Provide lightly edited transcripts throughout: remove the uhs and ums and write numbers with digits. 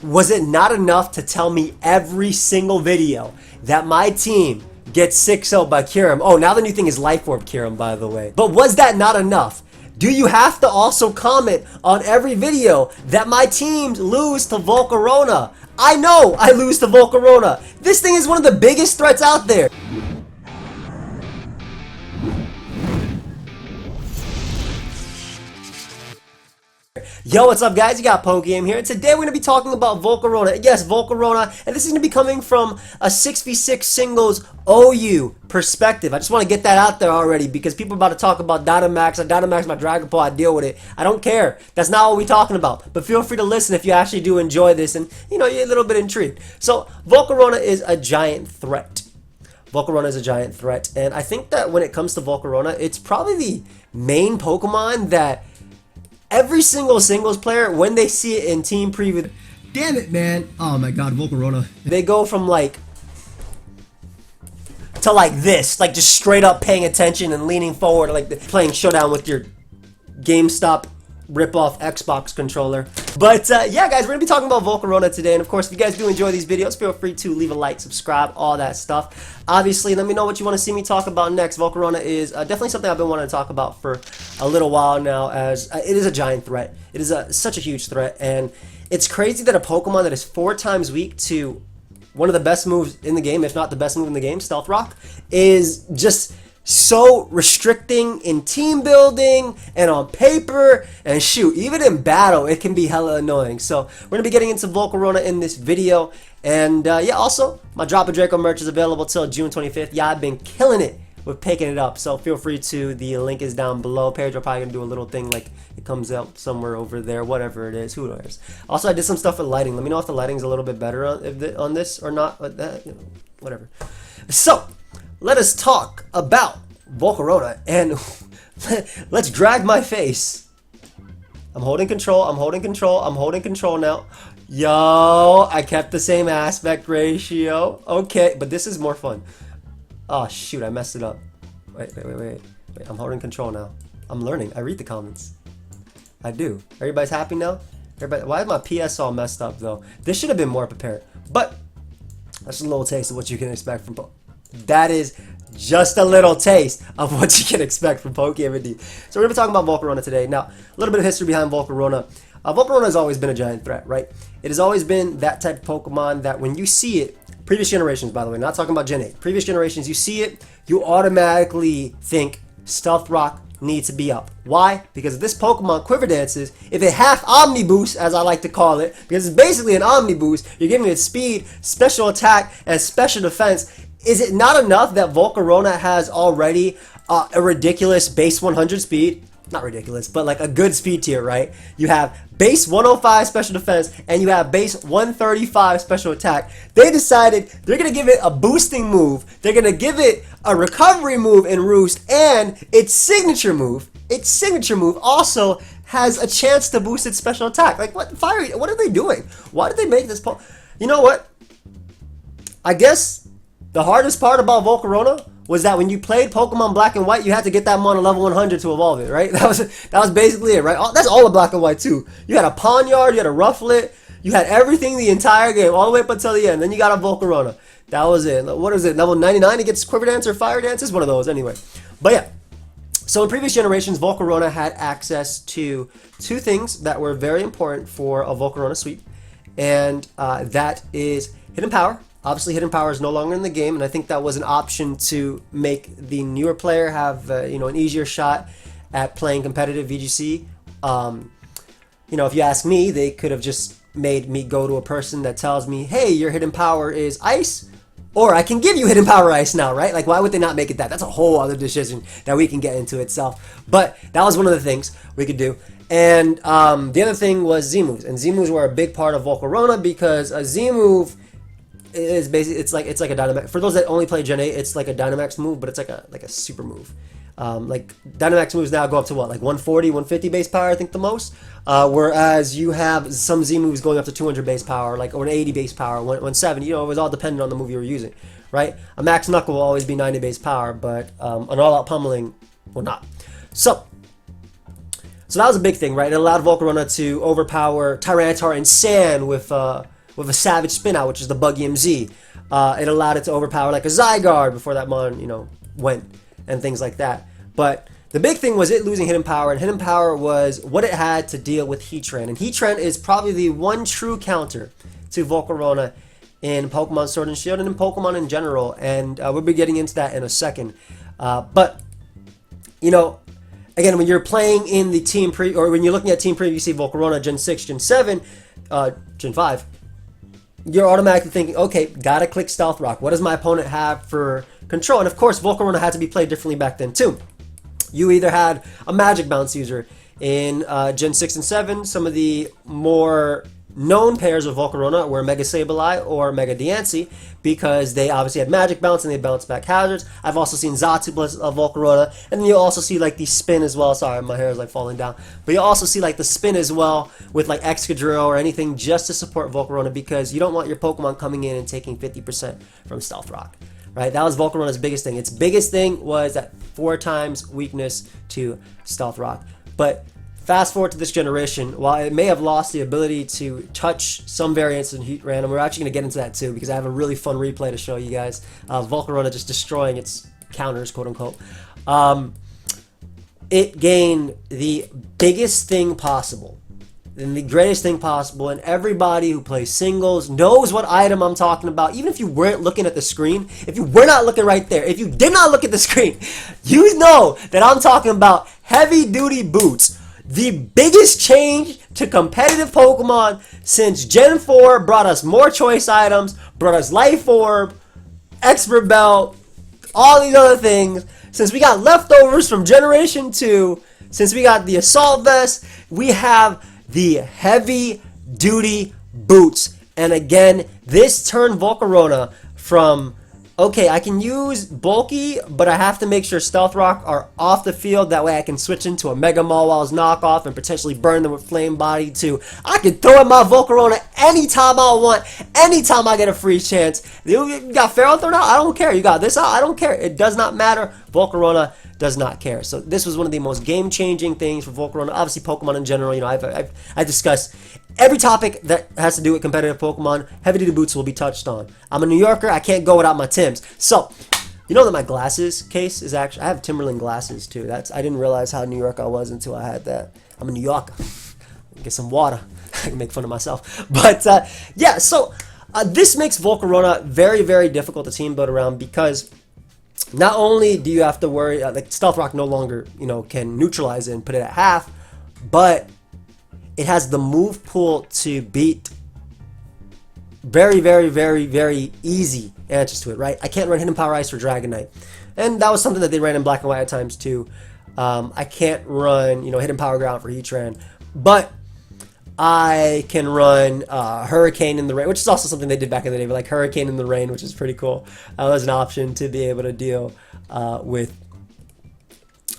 Was it not enough to tell me every single video that my team gets 6-0 by Kirim? Oh, now the new thing is Life Orb Kirim, by the way. But was that not enough? Do you have to also comment on every video that my teams lose to Volcarona? I know I lose to Volcarona. This thing is one of the biggest threats out there. Yo, what's up guys? You got pokeaim here, and today we're going to be talking about Volcarona. Yes, Volcarona, and this is going to be coming from a 6v6 singles OU perspective. I just want to get that out there already because people are about to talk about Dynamax. I Dynamax my Dragon Ball, I deal with it. I don't care. That's not what we're talking about. But feel free to listen if you actually do enjoy this and, you know, you're a little bit intrigued. So, Volcarona is a giant threat. Volcarona is a giant threat, and I think that when it comes to Volcarona, it's probably the main Pokemon that every single singles player, when they see it in team preview, damn it, man. Oh my god, Volcarona. they go from like to like this, like just straight up paying attention and leaning forward, like playing Showdown with your GameStop rip-off Xbox controller. But yeah, guys, we're gonna be talking about Volcarona today, and of course, if you guys do enjoy these videos, feel free to leave a like, subscribe, all that stuff. Obviously, let me know what you want to see me talk about next. Volcarona is definitely something I've been wanting to talk about for a little while now, as it is a giant threat. It is such a huge threat, and it's crazy that a Pokemon that is 4 times weak to one of the best moves in the game, if not the best move in the game, Stealth Rock, is just so restricting in team building and on paper, and shoot, even in battle it can be hella annoying. So we're gonna be getting into Volcarona in this video, and yeah, also my Drop a Draco merch is available till June 25th. Yeah, I've been killing it with picking it up, so feel free to, the link is down below. Pedro probably gonna do a little thing like it comes out somewhere over there, whatever it is, who knows. Also, I did some stuff with lighting. Let me know if the lighting's a little bit better on this or not, but that, you know, whatever. So let us talk about Volcarona, and let's drag my face. I'm holding control, I'm holding control, I'm holding control now. Yo, I kept the same aspect ratio. Okay, but this is more fun. Oh shoot, I messed it up. Wait, I'm holding control now. I'm learning. I read the comments. I do. Everybody's happy now? Everybody, why is my PS all messed up though? This should have been more prepared. But that's a little taste of what you can expect from that is just a little taste of what you can expect from pokeaimMD. So we're going to be talking about Volcarona today. Now, a little bit of history behind Volcarona. Volcarona has always been a giant threat, right? It has always been that type of Pokemon that when you see it, previous generations, by the way, not talking about Gen 8, previous generations, you see it, you automatically think Stealth Rock needs to be up. Why? Because if this Pokemon Quiver Dances, if it half Omni Boost, as I like to call it, because it's basically an Omni Boost, you're giving it speed, special attack, and special defense. Is it not enough that Volcarona has already a ridiculous base 100 speed? Not ridiculous, but like a good speed tier, right? You have base 105 special defense and you have base 135 special attack. They decided they're going to give it a boosting move. They're going to give it a recovery move in Roost, and its signature move also has a chance to boost its special attack. Like, what are they doing? Why did they make this You know what? I guess the hardest part about Volcarona was that when you played Pokemon Black and White, you had to get that mon level 100 to evolve it, right? That was basically it, right? That's all of Black and White too. You had a Pawniard, you had a Rufflet, you had everything the entire game, all the way up until the end. Then you got a Volcarona. That was it. What is it? Level 99, it gets Quiver Dance or Fire Dance? It's one of those anyway. But yeah. So in previous generations, Volcarona had access to 2 things that were very important for a Volcarona sweep, and that is Hidden Power. Obviously, Hidden Power is no longer in the game, and I think that was an option to make the newer player have you know, an easier shot at playing competitive VGC. You know, if you ask me, they could have just made me go to a person that tells me, hey, your Hidden Power is Ice, or I can give you Hidden Power Ice now, right? Like, why would they not make it that? That's a whole other decision that we can get into itself. But that was one of the things we could do. And the other thing was Z-moves, and Z-moves were a big part of Volcarona because a Z-move is basically it's like a Dynamax. For those that only play Gen 8, it's like a Dynamax move, but it's like a super move. Like Dynamax moves now go up to what, like 140, 150 base power, I think the most. Whereas you have some Z moves going up to 200 base power, like, or an 80 base power, 170. You know, it was all dependent on the move you were using, right? A Max Knuckle will always be 90 base power, but an all-out pummeling will not. So So that was a big thing, right? It allowed Volcarona to overpower Tyranitar and Sand with a Savage Spin Out, which is the pokeaimMD. It allowed it to overpower like a Zygarde before that mon, went, and things like that. But the big thing was it losing Hidden Power, and Hidden Power was what it had to deal with Heatran. And Heatran is probably the one true counter to Volcarona in Pokemon Sword and Shield and in Pokemon in general. And we'll be getting into that in a second. But, again, when you're playing in the team or when you're looking at team preview, you see Volcarona Gen 6, Gen 7, Gen 5. You're automatically thinking, okay, gotta click Stealth Rock. What does my opponent have for control? And of course, Volcarona had to be played differently back then too. You either had a Magic Bounce user in Gen 6 and 7. Some of the more known pairs of Volcarona were Mega Sableye or Mega Diancie, because they obviously had Magic Bounce and they bounce back hazards. I've also seen Xatu plus Volcarona, and then you'll also see like the spin as well. Sorry, my hair is like falling down. But you'll also see like the spin as well with like Excadrill or anything just to support Volcarona, because you don't want your Pokemon coming in and taking 50% from Stealth Rock. Right? That was Volcarona's biggest thing. Its biggest thing was that 4 times weakness to Stealth Rock. But fast forward to this generation, while it may have lost the ability to touch some variants in Heatran, and we're actually going to get into that too, because I have a really fun replay to show you guys of Volcarona just destroying its counters, quote unquote. It gained the biggest thing possible and the greatest thing possible, and everybody who plays singles knows what item I'm talking about. Even if you weren't looking at the screen, if you were not looking right there, if you did not look at the screen, you know that I'm talking about heavy duty boots. The biggest change to competitive Pokemon since Gen 4 brought us more choice items, brought us Life Orb, Expert Belt, all these other things. Since we got leftovers from Generation 2, since we got the Assault Vest, we have the heavy duty boots. And again, this turned Volcarona from, okay, I can use bulky, but I have to make sure Stealth Rock are off the field. That way I can switch into a Mega Mawil's knockoff and potentially burn them with Flame Body too. I can throw in my Volcarona anytime I want, anytime I get a free chance. You got Feral thrown out? I don't care. You got this out? I don't care. It does not matter. Volcarona does not care. So this was one of the most game-changing things for Volcarona. Obviously, Pokemon in general. I discuss every topic that has to do with competitive Pokemon. Heavy duty boots will be touched on. I'm a New Yorker. I can't go without my Tims. So, you know that my glasses case is actually, I have Timberland glasses too. I didn't realize how New York I was until I had that. I'm a New Yorker. Get some water. I can make fun of myself. But yeah, so this makes Volcarona very, very difficult to team build around, because not only do you have to worry, like Stealth Rock no longer, can neutralize it and put it at half, but it has the move pool to beat very, very, very, very easy answers to it, right? I can't run Hidden Power Ice for Dragonite. And that was something that they ran in Black and White at times too. I can't run, Hidden Power Ground for Heatran. But I can run Hurricane in the Rain, which is also something they did back in the day, but like Hurricane in the Rain, which is pretty cool. As an option to be able to deal with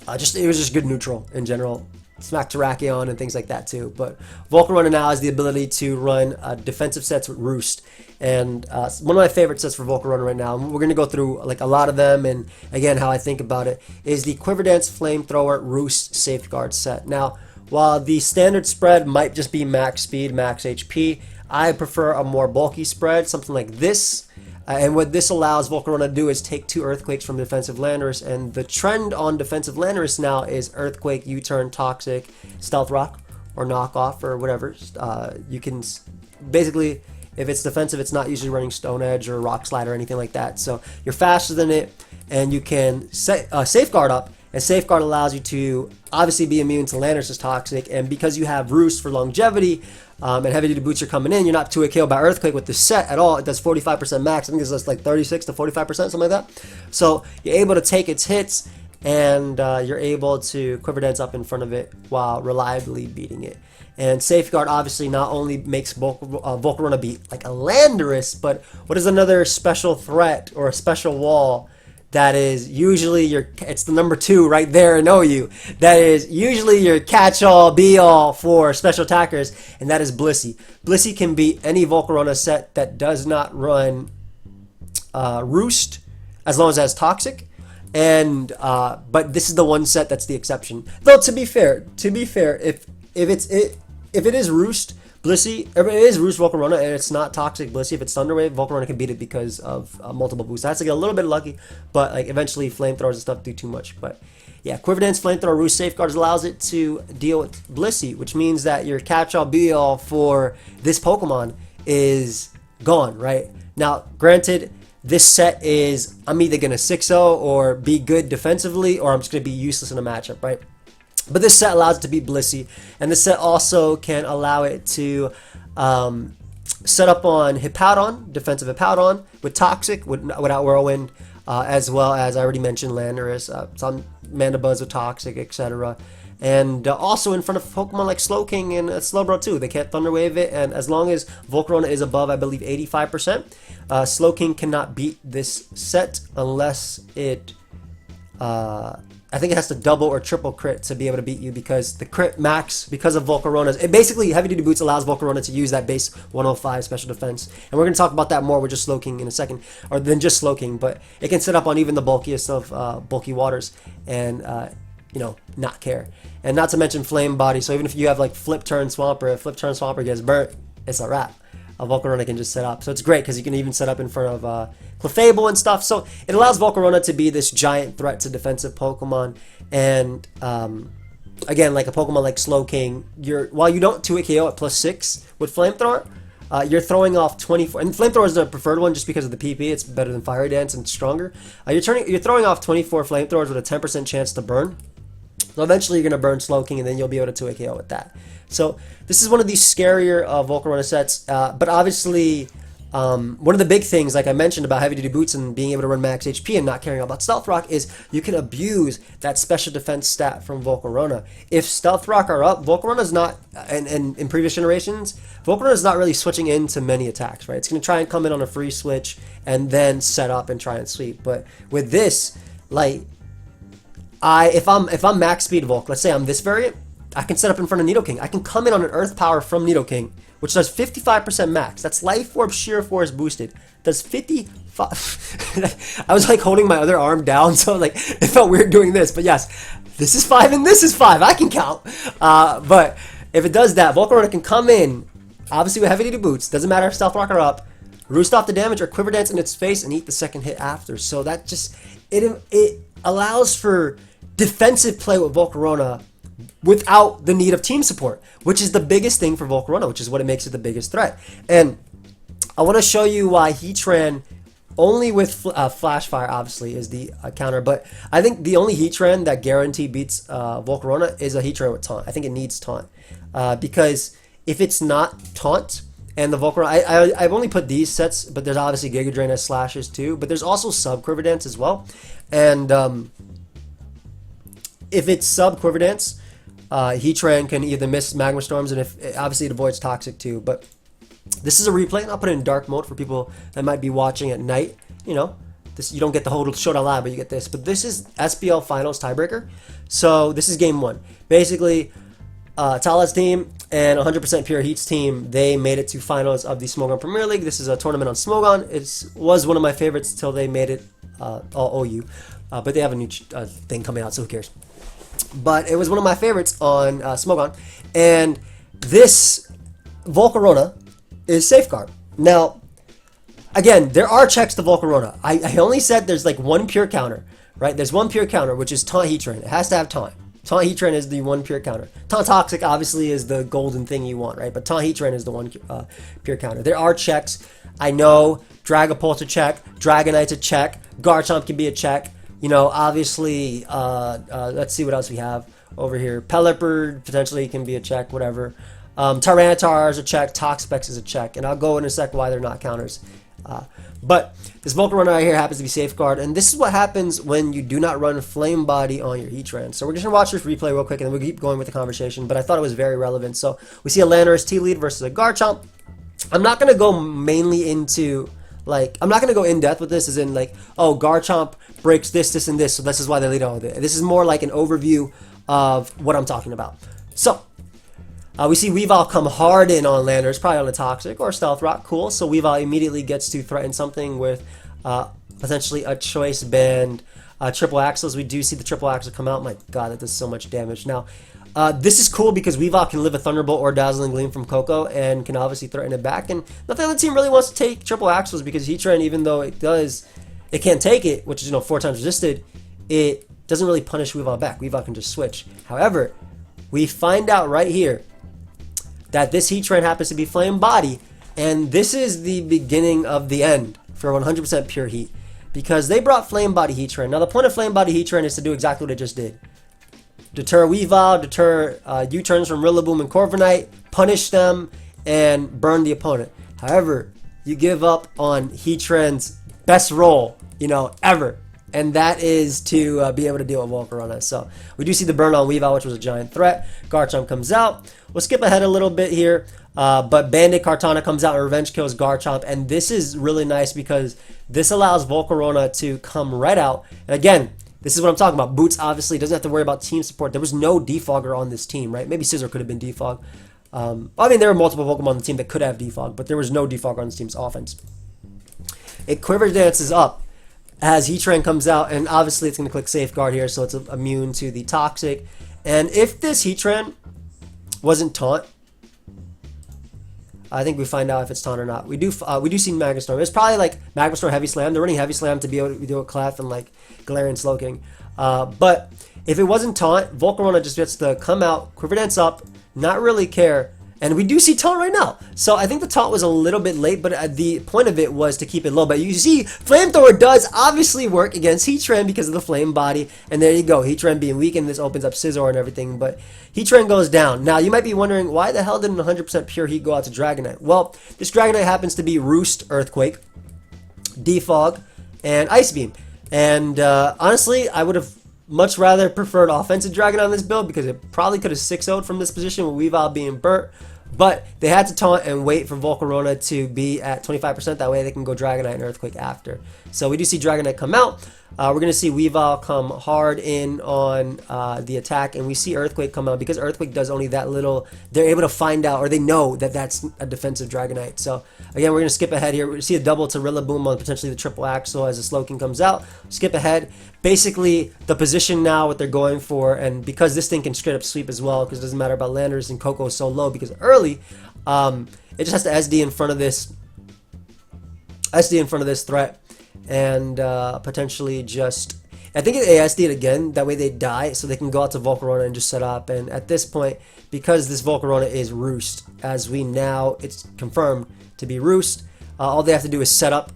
it was just good neutral in general. Smack Terrakion and things like that too. But Volcarona now has the ability to run defensive sets with Roost. And one of my favorite sets for Volcarona right now, and we're going to go through like a lot of them, and again how I think about it, is the Quiver Dance Flamethrower Roost Safeguard set. Now, while the standard spread might just be max speed, max HP, I prefer a more bulky spread, something like this. And what this allows Volcarona to do is take 2 Earthquakes from defensive Landorus, and the trend on defensive Landorus now is Earthquake, U-Turn, Toxic, Stealth Rock, or Knockoff, or whatever. You can basically, if it's defensive, it's not usually running Stone Edge or Rock Slide or anything like that. So you're faster than it, and you can Safeguard up, and Safeguard allows you to obviously be immune to Landorus' Toxic, and because you have Roost for longevity, and heavy duty boots are coming in, you're not 2-hit KO by Earthquake with this set at all. It does 45% max. I think it's like 36 to 45%, something like that. So you're able to take its hits, and you're able to Quiver Dance up in front of it while reliably beating it. And Safeguard obviously not only makes Volcarona beat like a Landorus, but what is another special threat or a special wall that is usually it's the number 2 right there in OU. That is usually your catch-all, be-all for special attackers, and that is Blissey. Blissey can beat any Volcarona set that does not run Roost, as long as it has Toxic. And but this is the one set that's the exception. Though to be fair, if it is Roost Blissey, if it is Roost Volcarona and it's not Toxic Blissey, if it's Thunderwave, Volcarona can beat it because of multiple boosts. That's to get a little bit lucky, but like eventually flamethrowers and stuff do too much. But yeah, Quiver Dance, Flamethrower, Roost Safeguards allows it to deal with Blissey, which means that your catch-all be-all for this Pokemon is gone, right? Now, granted, this set is, I'm either going to 6-0 or be good defensively, or I'm just going to be useless in a matchup, right? But this set allows it to beat Blissey, and this set also can allow it to set up on Hippowdon, defensive Hippowdon, with Toxic, without Whirlwind, as well as, I already mentioned, Landorus, some Mandibuzz with Toxic, etc. And also in front of Pokemon like Slowking and Slowbro too. They can't Thunder Wave it, and as long as Volcarona is above, I believe, 85%, Slowking cannot beat this set unless it, I think it has to double or triple crit to be able to beat you, because the crit max, because of Volcarona's, it basically, Heavy Duty Boots allows Volcarona to use that base 105 special defense. And we're going to talk about that more with just Slowking in a second, or than just Slowking, but it can sit up on even the bulkiest of bulky waters and, you know, not care. And not to mention Flame Body, so even if you have like Flip Turn Swampert, if Flip Turn Swampert gets burnt, it's a wrap. Volcarona can just set up. So it's great because you can even set up in front of Clefable and stuff. So it allows Volcarona to be this giant threat to defensive Pokemon. And again, like a Pokemon like Slowking, while you don't 2-hit KO at +6 with Flamethrower, you're throwing off 24, and Flamethrower is the preferred one just because of the PP. It's better than Fiery Dance and stronger. You're throwing off 24 Flamethrowers with a 10% chance to burn. So eventually you're going to burn Slowking, and then you'll be able to 2-hit KO with that. So this is one of these scarier Volcarona sets, but obviously one of the big things, like I mentioned about Heavy Duty Boots and being able to run max HP and not caring about Stealth Rock, is you can abuse that special defense stat from Volcarona. If Stealth Rock are up, Volcarona's not, and in previous generations, Volcarona's not really switching into many attacks, right? It's going to try and come in on a free switch and then set up and try and sweep. But with this, like, if I'm max speed Volk, let's say I'm this variant, I can set up in front of Nidoking. I can come in on an Earth Power from Nidoking, which does 55% max. That's Life Orb Sheer Force boosted. Does 55. I was like holding my other arm down, so like it felt weird doing this. But yes, this is 5 and this is 5. I can count. But if it does that, Volcarona can come in, obviously with Heavy Duty Boots. Doesn't matter if Stealth Rock are up. Roost off the damage or Quiver Dance in its face and eat the second hit after. So that just it allows for defensive play with Volcarona without the need of team support, which is the biggest thing for Volcarona, which is what it makes it the biggest threat. And I want to show you why Heatran only with Flash Fire obviously is the counter, but I think the only Heatran that guarantee beats Volcarona is a Heatran with Taunt. I think it needs Taunt because if it's not Taunt and the Volcarona, I've only put these sets, but there's obviously Giga Drain as slashes too, but there's also sub Quiver Dance as well. And if it's sub Quiver Dance, Heatran can either miss Magma Storms, and if obviously it avoids Toxic too. But this is a replay, and I'll put it in dark mode for people that might be watching at night. You know, this, you don't get the whole Showdown live, but you get this. But this is SPL Finals tiebreaker, so this is game 1. Basically, Tala's team and 100% Pure Heat's team, they made it to finals of the Smogon Premier League. This is a tournament on Smogon. It was one of my favorites till they made it all OU, but they have a new thing coming out, so who cares? But it was one of my favorites on Smogon, and this Volcarona is Safeguard. Now, again, there are checks to Volcarona. I only said there's like one pure counter, right? There's one pure counter, which is Taunt Heatran. It has to have Taunt. Taunt Heatran is the one pure counter. Taunt Toxic obviously is the golden thing you want, right? But Taunt Heatran is the one pure counter. There are checks. I know Dragapult's a check, Dragonite's a check, Garchomp can be a check. You know, obviously, let's see what else we have over here. Pelipper potentially can be a check, whatever. Tyranitar is a check, Toxapex is a check, and I'll go in a sec why they're not counters. But this Volcarona right here happens to be Safeguard, and this is what happens when you do not run Flame Body on your Heatran. So we're just going to watch this replay real quick, and then we'll keep going with the conversation, but I thought it was very relevant. So we see a Landorus T-Lead versus a Garchomp. I'm not going to go mainly into, like, I'm not going to go in depth with this as in, like, oh, Garchomp breaks this, this, and this, so this is why they lead on with it. This is more like an overview of what I'm talking about. So, we see Weavile come hard in on Landorus, probably on a Toxic or Stealth Rock. Cool. So Weavile immediately gets to threaten something with potentially a Choice Band, triple axles. We do see the triple axle come out. My god, that does so much damage. Now, this is cool because Weavile can live a Thunderbolt or Dazzling Gleam from Coco and can obviously threaten it back. And nothing on the team really wants to take triple axles because Heatran, even though it can't take it, which is 4 times resisted, it doesn't really punish Weavile back. Weavile can just switch. However, we find out right here that this Heatran happens to be Flame Body, and this is the beginning of the end for 100% Pure Heat, because they brought Flame Body Heatran. Now, the point of Flame Body Heatran is to do exactly what it just did. Deter Weavile, deter U-turns from Rillaboom and Corviknight, punish them, and burn the opponent. However, you give up on Heatran's best role, ever. And that is to be able to deal with Volcarona. So we do see the burn on Weavile, which was a giant threat. Garchomp comes out. We'll skip ahead a little bit here. But Bandit Kartana comes out and revenge kills Garchomp. And this is really nice because this allows Volcarona to come right out. And again, this is what I'm talking about. Boots obviously doesn't have to worry about team support. There was no Defogger on this team, right? Maybe Scizor could have been Defog. There were multiple Pokemon on the team that could have Defog, but there was no Defogger on this team's offense. It Quiver Dances up as Heatran comes out, and obviously it's going to click Safeguard here, so it's immune to the Toxic. And if this Heatran wasn't Taunt, I think we find out if it's Taunt or not. We do see Magma Storm. It's probably like Magma Storm, Heavy Slam. They're running Heavy Slam to be able to do a Clef and like Galarian Slowking. But if it wasn't Taunt, Volcarona just gets to come out, Quiver Dance up, not really care. And we do see Taunt right now. So I think the Taunt was a little bit late, but the point of it was to keep it low. But you see, Flamethrower does obviously work against Heatran because of the Flame Body. And there you go, Heatran being weak, and this opens up Scizor and everything. But Heatran goes down. Now, you might be wondering, why the hell didn't 100% Pure Heat go out to Dragonite? Well, this Dragonite happens to be Roost, Earthquake, Defog, and Ice Beam. And honestly, I would have much rather preferred offensive Dragon on this build because it probably could have 6-0'd from this position with Weavile being burnt. But they had to taunt and wait for Volcarona to be at 25%. That way they can go Dragonite and Earthquake after. So we do see Dragonite come out. We're going to see Weavile come hard in on the attack. And we see Earthquake come out. Because Earthquake does only that little, they're able to find out, or they know that that's a defensive Dragonite. So again, we're going to skip ahead here. We see a double to Rillaboom on potentially the triple Axle as the Slowking comes out. Skip ahead. Basically, the position now, what they're going for, and because this thing can straight up sweep as well, because it doesn't matter about Landers and Coco so low, because early, it just has to SD in front of this threat, and potentially just, I think it ASD it again, that way they die, so they can go out to Volcarona and just set up. And at this point, because this Volcarona is Roost, as we now, it's confirmed to be Roost, all they have to do is set up.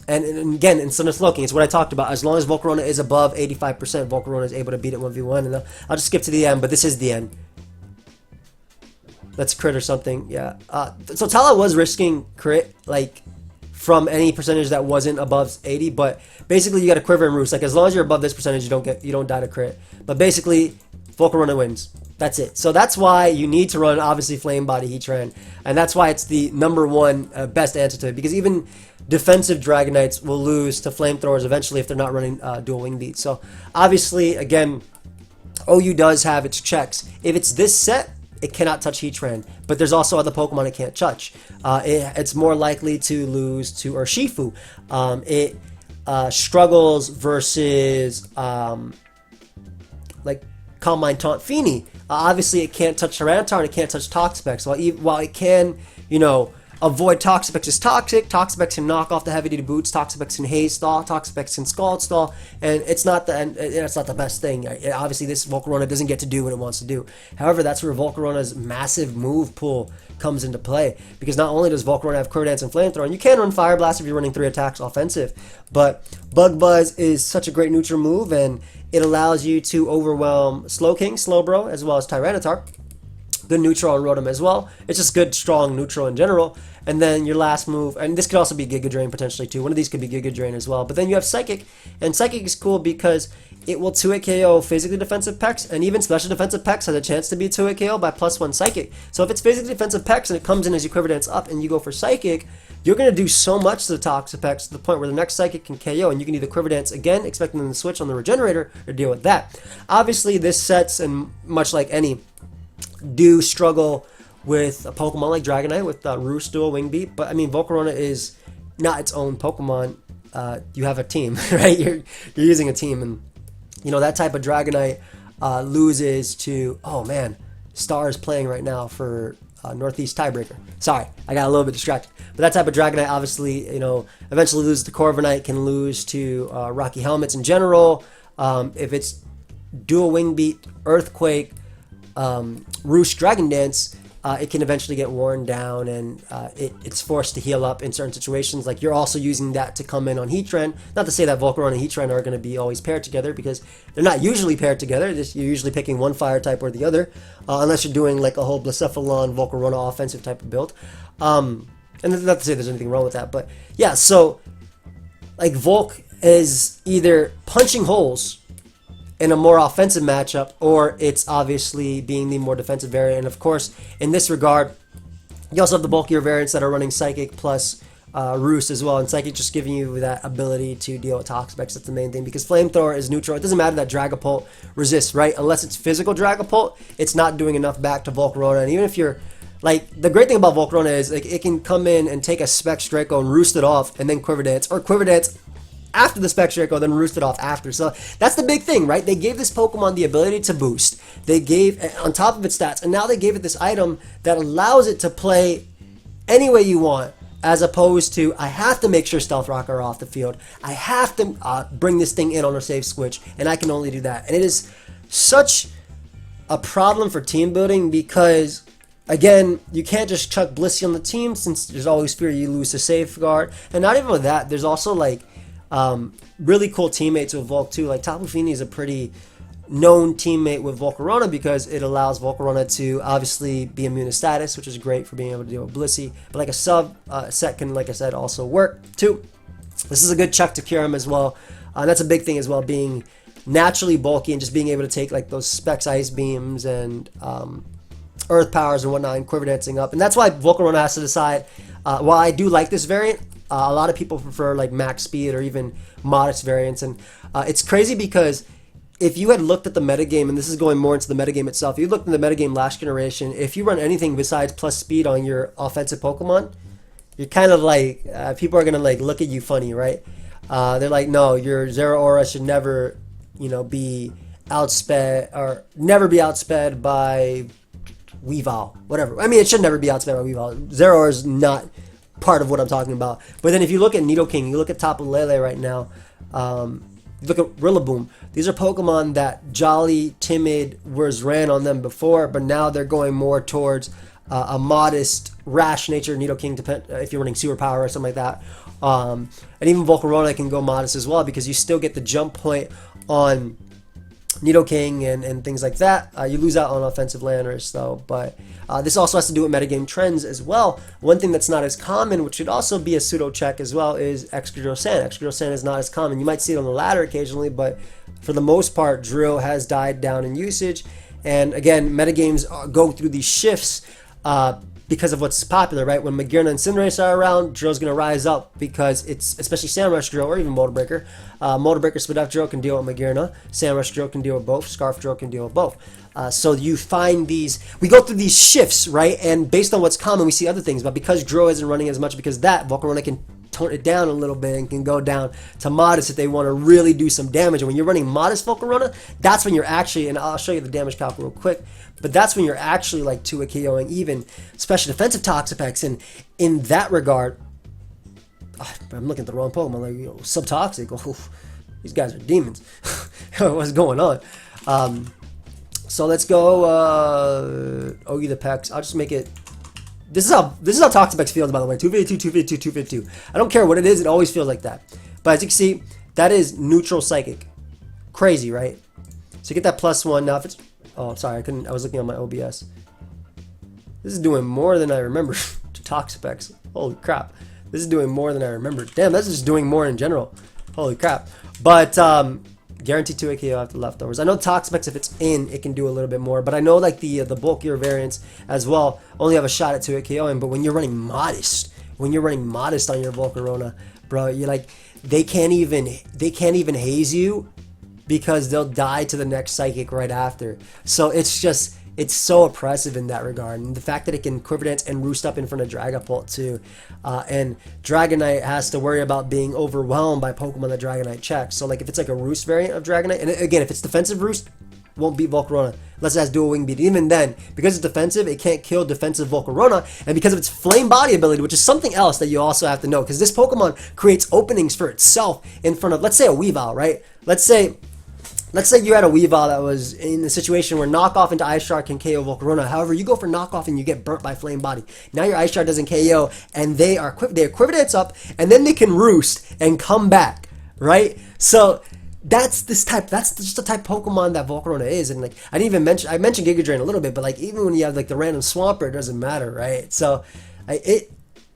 And again, instead of Slowking, it's what I talked about. As long as Volcarona is above 85%, Volcarona is able to beat it 1v1. And I'll just skip to the end, but this is the end. Let's crit or something, yeah. So Tala was risking crit, like, from any percentage that wasn't above 80, but basically you got to Quiver and Roost. Like, as long as you're above this percentage, you don't die to crit. But basically, Volcarona wins. That's it. So that's why you need to run, obviously, Flame Body Heatran. And that's why it's the #1 best answer to it. Because even defensive Dragonites will lose to Flamethrowers eventually if they're not running dual Wing Beat. So obviously, again, OU does have its checks. If it's this set, it cannot touch Heatran. But there's also other Pokemon it can't touch. It's more likely to lose to Urshifu. It struggles versus like Calm Mind Taunt Feeny. Obviously, it can't touch Tyranitar and it can't touch Toxapex. While it can, avoid Toxapex's Toxic, Toxapex can knock off the heavy duty boots, Toxapex can Haze Stall, Toxapex can Scald Stall, and it's not the best thing. Obviously, this Volcarona doesn't get to do what it wants to do. However, that's where Volcarona's massive move pool comes into play, because not only does Volcarona have Quiver Dance and Flamethrower, and you can run Fire Blast if you're running 3 attacks offensive, but Bug Buzz is such a great neutral move, and it allows you to overwhelm Slowking, Slowbro, as well as Tyranitar. Good neutral on Rotom as well. It's just good, strong neutral in general. And then your last move, and this could also be Giga Drain potentially too. One of these could be Giga Drain as well. But then you have Psychic, and Psychic is cool because it will 2-hit KO physically defensive Pex, and even special defensive Pex has a chance to be 2-hit KO by +1 Psychic. So if it's physically defensive Pex and it comes in as you Quiver Dance up and you go for Psychic, you're going to do so much to the Toxapex to the point where the next Psychic can KO, and you can either Quiver Dance again, expecting them to switch on the Regenerator, or deal with that. Obviously, this sets, and much like any, do struggle with a Pokemon like Dragonite with Roost dual Wing Beat, but I mean, Volcarona is not its own Pokemon. you have a team, right? You're using a team, and you know that type of Dragonite loses to, oh man, Star is playing right now for Northeast Tiebreaker. Sorry, I got a little bit distracted. But that type of Dragonite obviously, you know, eventually loses to Corviknight, can lose to Rocky Helmets in general. If it's Dual Wing Beat, Earthquake, Roost, Dragon Dance, it can eventually get worn down, and it's forced to heal up in certain situations. Like, you're also using that to come in on Heatran. Not to say that Volcarona and Heatran are going to be always paired together, because they're not usually paired together. You're usually picking one fire type or the other, unless you're doing like a whole Blacephalon Volcarona offensive type of build. And not to say there's anything wrong with that, but yeah, so like Volk is either punching holes in a more offensive matchup, or it's obviously being the more defensive variant. And of course, in this regard, you also have the bulkier variants that are running Psychic plus Roost as well. And Psychic just giving you that ability to deal with Toxapex. That's the main thing, because Flamethrower is neutral. It doesn't matter that Dragapult resists, right? Unless it's physical Dragapult, it's not doing enough back to Volcarona. And even if you're like, the great thing about Volcarona is like it can come in and take a Specs Draco and roost it off, and then Quiver Dance, or Quiver Dance after the Specs Draco, then roost it off after. So that's the big thing, right? They gave this Pokemon the ability to boost. They gave, on top of its stats, and now they gave it this item that allows it to play any way you want, as opposed to, I have to make sure Stealth Rock are off the field. I have to bring this thing in on a safe switch, and I can only do that. And it is such a problem for team building, because again, you can't just chuck Blissey on the team, since there's always fear you lose to Safeguard. And not even with that, there's also like really cool teammates with Volk too. Like Tapu Fini is a pretty known teammate with Volcarona, because it allows Volcarona to obviously be immune to status, which is great for being able to deal with Blissey. But like a sub set can, like I said, also work too. This is a good chuck to cure him as well. That's a big thing as well, being naturally bulky and just being able to take like those Specs Ice Beams and Earth Powers and whatnot, and Quiver Dancing up. And that's why Volcarona has to decide, while I do like this variant, a lot of people prefer like max speed or even modest variants. And it's crazy, because if you had looked at the metagame, and this is going more into the metagame itself, if you looked in the metagame last generation, if you run anything besides plus speed on your offensive Pokemon, you're kind of like, people are going to like look at you funny, right? They're like, no, your Zero Aura should never, you know, be outsped, or never be outsped by Weavile, whatever. I mean, it should never be outsped by Weavile. Zero Aura is not part of what I'm talking about. But then if you look at Nidoking, you look at Tapu Lele right now, you look at Rillaboom, these are Pokemon that Jolly, Timid ran on them before, but now they're going more towards a modest, rash nature Nidoking, if you're running Super Power or something like that. And even Volcarona can go modest as well, because you still get the jump point on Nidoking and things like that. You lose out on offensive landers though, but this also has to do with metagame trends as well. One thing that's not as common, which should also be a pseudo check as well, is Excadrill Sand. Excadrill Sand is not as common. You might see it on the ladder occasionally, but for the most part, Drill has died down in usage. And again, metagames go through these shifts because of what's popular, right? When Magearna and Cinderace are around, Drill's going to rise up, because it's, especially Sandrush Drill or even Motor Breaker. Motor Breaker Spadaf Drill can deal with Magearna. Sandrush Drill can deal with both. Scarf Drill can deal with both. So you find these, we go through these shifts, right? And based on what's common, we see other things. But because Drill isn't running as much, because that, Volcarona can tone it down a little bit and can go down to modest if they want to really do some damage. And when you're running modest Volcarona, that's when you're actually, and I'll show you the damage calc real quick, but that's when you're actually like 2 KOing even special defensive Toxapex. And in that regard, I'm looking at the wrong Pokemon, like, you know, Subtoxic. Oh, these guys are demons. What's going on? So let's go Ogi the Pex. I'll just make it. This is how Toxapex feels, by the way. 252, 252, 252. I don't care what it is, it always feels like that. But as you can see, that is neutral Psychic. Crazy, right? So you get that +1. Now if it's, oh, sorry, I was looking on my OBS. This is doing more than I remember to Toxapex. Holy crap. This is doing more than I remember. Damn, that's just doing more in general. Holy crap. But guaranteed 2 KO after leftovers. I know Toxapex, if it's in, it can do a little bit more. But I know like the bulkier variants as well only have a shot at 2 KOing. But when you're running modest on your Volcarona, bro, you're like, they can't even haze you, because they'll die to the next Psychic right after. So it's just, it's so oppressive in that regard. And the fact that it can quiver dance and roost up in front of Dragapult too. And Dragonite has to worry about being overwhelmed by Pokemon that Dragonite checks. So like if it's like a roost variant of Dragonite, and again, if it's defensive roost, won't beat Volcarona unless it has dual wing beat. Even then, because it's defensive, it can't kill defensive Volcarona, and because of its flame body ability, which is something else that you also have to know, because this Pokemon creates openings for itself in front of, let's say, a Weavile, right? Let's say you had a Weavile that was in a situation where knockoff into Ice Shard can KO Volcarona. However, you go for knockoff and you get burnt by Flame Body. Now your Ice Shard doesn't KO, and they quiver dance up, and then they can roost and come back, right? So that's just the type of Pokemon that Volcarona is. And like I mentioned Giga Drain a little bit, but like even when you have like the random Swampert, it doesn't matter, right? So it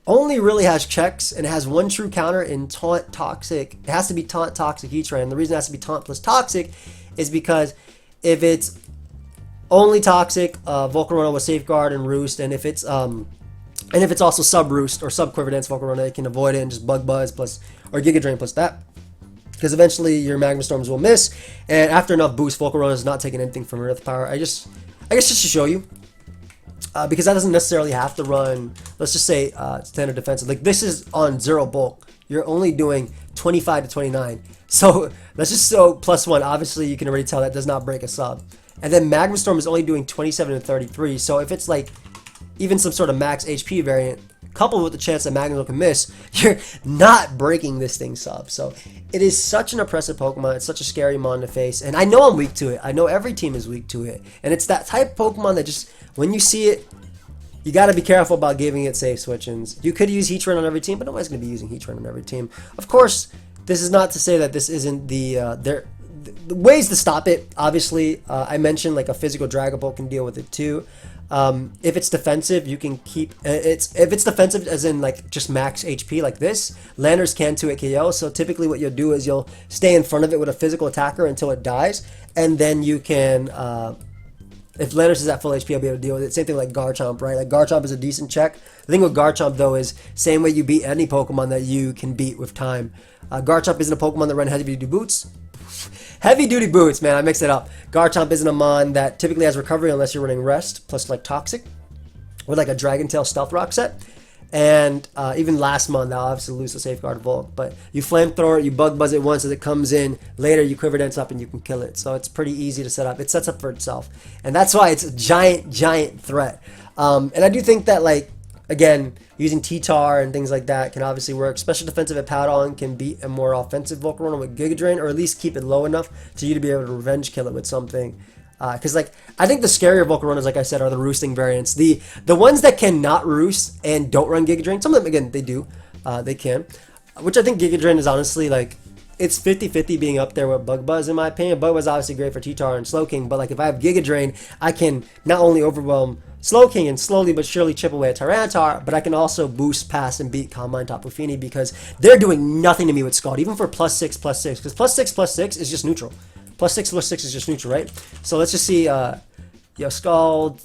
only really has checks, and it has one true counter in Taunt Toxic. It has to be Taunt Toxic Heatran. The reason it has to be Taunt plus Toxic is because if it's only Toxic, Volcarona will Safeguard and Roost, and if it's also Sub Roost or Sub Quiver Dance Volcarona, it can avoid it and just Bug Buzz plus or Giga Drain plus that. Because eventually your Magma Storms will miss, and after enough boost, Volcarona is not taking anything from Earth Power. I guess just to show you, because that doesn't necessarily have to run, let's just say standard defensive. Like this is on 0 bulk. You're only doing 25 to 29. So let's just so +1. Obviously, you can already tell that does not break a sub. And then Magma Storm is only doing 27 to 33. So if it's like even some sort of max HP variant, coupled with the chance that Magnemite can miss, you're not breaking this thing sub. So it is such an oppressive Pokemon. It's such a scary mon to face. And I know I'm weak to it. I know every team is weak to it. And it's that type of Pokemon that just, when you see it, you got to be careful about giving it safe switch-ins. You could use Heatran on every team, but nobody's going to be using Heatran on every team. Of course, this is not to say that this isn't the ways to stop it. Obviously, I mentioned like a physical Dragapult can deal with it too. If it's defensive, you can keep if it's defensive as in like just max HP like this, Landers can 2-hit KO. So typically what you'll do is you'll stay in front of it with a physical attacker until it dies, and then you can if Landers is at full HP, I'll be able to deal with it. Same thing like Garchomp, right? Like Garchomp is a decent check. The thing with Garchomp though is same way you beat any Pokemon that you can beat with time. Garchomp isn't a Pokemon that run heavy duty boots. Heavy duty boots, man, I mixed it up. Garchomp isn't a mon that typically has recovery unless you're running Rest plus like Toxic or like a Dragon Tail Stealth Rock set. And even last month, they'll obviously lose the Safeguard Volt. But you Flamethrower it, you Bug Buzz it once as it comes in. Later, you Quiver Dance up and you can kill it. So it's pretty easy to set up. It sets up for itself. And that's why it's a giant threat. And I do think that, like, again, using T-Tar and things like that can obviously work. Special Defensive at Powdon can beat a more offensive Volcarona with Giga Drain, or at least keep it low enough for you to be able to revenge kill it with something. Because like I think the scarier Volcaronas, like I said, are the roosting variants. The ones that cannot roost and don't run Giga Drain. Some of them, again, they do. They can. Which I think Giga Drain is honestly like, it's 50-50 being up there with Bug Buzz in my opinion. Bug Buzz is obviously great for T-Tar and Slowking, but like if I have Giga Drain, I can not only overwhelm Slowking and slowly but surely chip away at Tyranitar, but I can also boost past and beat Calm Mind Tapu Fini because they're doing nothing to me with Scald, even for +6/+6, because +6/+6 is just neutral. +6/+6 is just neutral, right? So let's just see, Scald,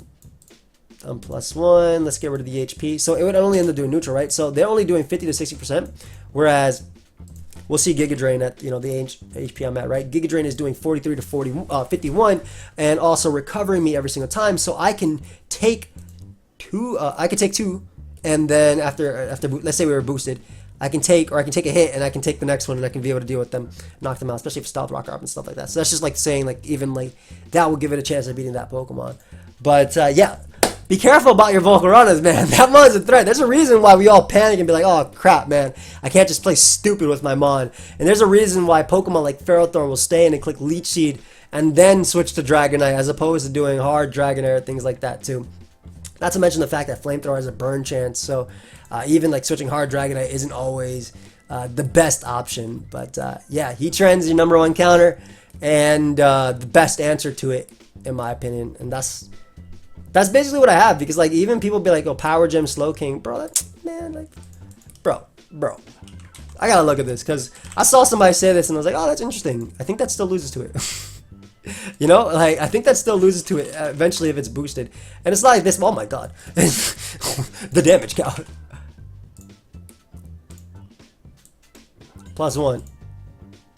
+1, let's get rid of the HP. So it would only end up doing neutral, right? So they're only doing 50 to 60%, whereas we'll see Giga Drain at, the HP I'm at, right? Giga Drain is doing 43 to 51, and also recovering me every single time. So I can take two, and then after let's say we were boosted, I can take a hit, and I can take the next one, and I can be able to deal with them, knock them out, especially if Stealth Rocker up and stuff like that. So that's just like saying, like, even like that will give it a chance of beating that Pokemon. But yeah, be careful about your Volcaronas, man. That mon's a threat. There's a reason why we all panic and be like, oh crap, man, I can't just play stupid with my mon. And there's a reason why Pokemon like Ferrothorn will stay in and click Leech Seed and then switch to Dragonite as opposed to doing hard Dragonair, things like that too. Not to mention the fact that Flamethrower has a burn chance, so even like switching hard Dragonite isn't always the best option. But yeah, Heatran's your #1 counter and the best answer to it, in my opinion. And that's basically what I have, because like even people be like, oh, Power Gem Slowking, bro, man, like, bro, I gotta look at this, because I saw somebody say this and I was like, oh, that's interesting. I think that still loses to it. Like, I think that still loses to it eventually if it's boosted. And it's like this, oh my god. The damage count. +1.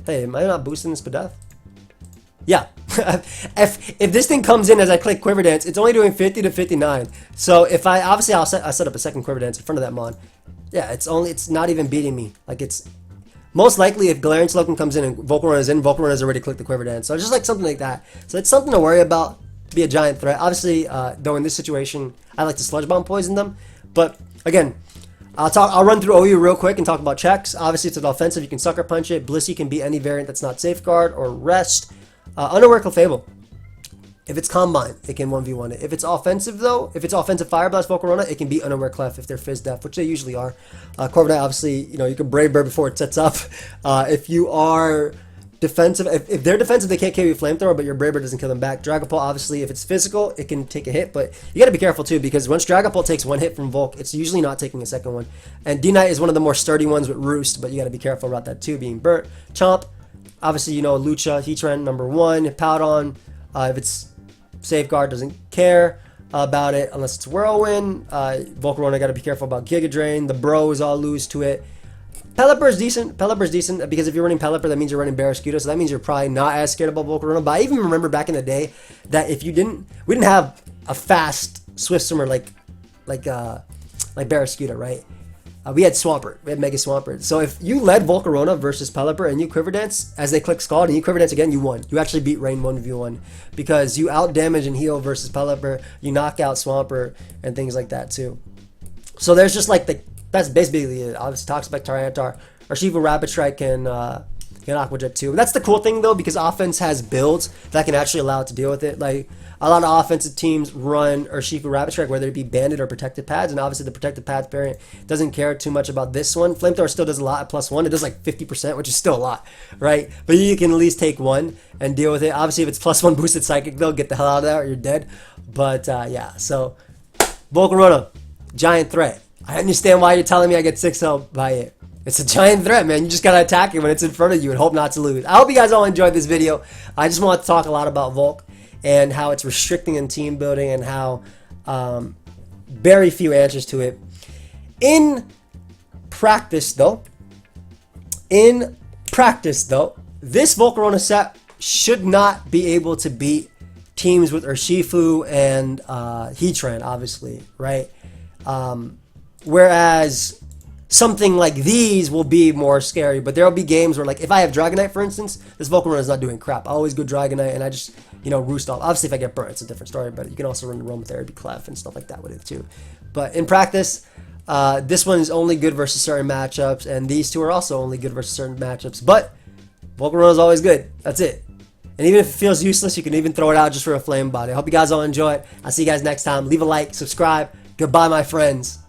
Hey, am I not boosting this to death? Yeah. if this thing comes in as I click Quiver Dance, it's only doing 50 to 59. So if I set up a second Quiver Dance in front of that mon. Yeah, it's not even beating me. Like, it's most likely if Galarian Slowking comes in and Volcarona's in, Volcarona's already clicked the Quiver Dance. So it's just like something like that. So it's something to worry about. Be a giant threat. Obviously, though in this situation, I like to Sludge Bomb poison them. But again, I'll run through OU real quick and talk about checks. Obviously, it's an offensive. You can Sucker Punch it. Blissey can be any variant that's not Safeguard or Rest. Unaware Clefable. If it's Combine, it can 1v1 it. If it's offensive, though, if it's offensive Fire Blast Volcarona, it can be Unaware Clef if they're Fizz Def, which they usually are. Corviknight, obviously, you can Brave Bird before it sets up. If you are defensive, if they're defensive, they can't kill you with Flamethrower, but your Brave Bird doesn't kill them back. Dragapult, obviously, if it's physical, it can take a hit, but you gotta be careful too, because once Dragapult takes one hit from Volk, it's usually not taking a second one. And D-Knight is one of the more sturdy ones with Roost, but you gotta be careful about that too, being burnt. Chomp, obviously, Lucha, Heatran, number 1. Powdon, if it's Safeguard, doesn't care about it unless it's Whirlwind. Volcarona, gotta be careful about Giga Drain. The Bros all lose to it. Pelipper's decent. Pelipper's decent because if you're running Pelipper, that means you're running Barraskewda, so that means you're probably not as scared about Volcarona. But I even remember back in the day that if we didn't have a fast Swift Swimmer like Barraskewda, right? We had Swampert. We had Mega Swampert. So if you led Volcarona versus Pelipper and you Quiver Dance as they click Scald and you Quiver Dance again, you won. You actually beat Rain 1v1 because you out damage and heal versus Pelipper. You knock out Swampert and things like that too. So there's just like that's basically it. Obviously, Toxapex, Tyranitar, Urshifu Rapid Strike can Aqua Jet too. That's the cool thing though, because offense has builds that can actually allow it to deal with it. Like a lot of offensive teams run Urshifu Rapid Strike, whether it be Banded or Protected Pads, and obviously the Protected Pads variant doesn't care too much about this one. Flamethrower still does a lot at +1. It does like 50%, which is still a lot, right? But you can at least take one and deal with it. Obviously, if it's +1 boosted Psychic, though, get the hell out of there or you're dead. But yeah, so Volcarona, giant threat. I understand why you're telling me I get 6-0 by it. It's a giant threat, man. You just gotta attack it when it's in front of you and hope not to lose. I hope you guys all enjoyed this video. I just want to talk a lot about Volk and how it's restricting in team building and how very few answers to it. In practice, though, this Volcarona set should not be able to beat teams with Urshifu and Heatran, obviously, right? Whereas something like these will be more scary, but there'll be games where, like, if I have Dragonite, for instance, this Volcarona is not doing crap. I always go Dragonite, and I just, roost off. Obviously, if I get burnt, it's a different story, but you can also run Aromatherapy, Clef, and stuff like that with it, too. But in practice, this one is only good versus certain matchups, and these two are also only good versus certain matchups, but Volcarona is always good. That's it. And even if it feels useless, you can even throw it out just for a flame body. I hope you guys all enjoy it. I'll see you guys next time. Leave a like, subscribe. Goodbye, my friends.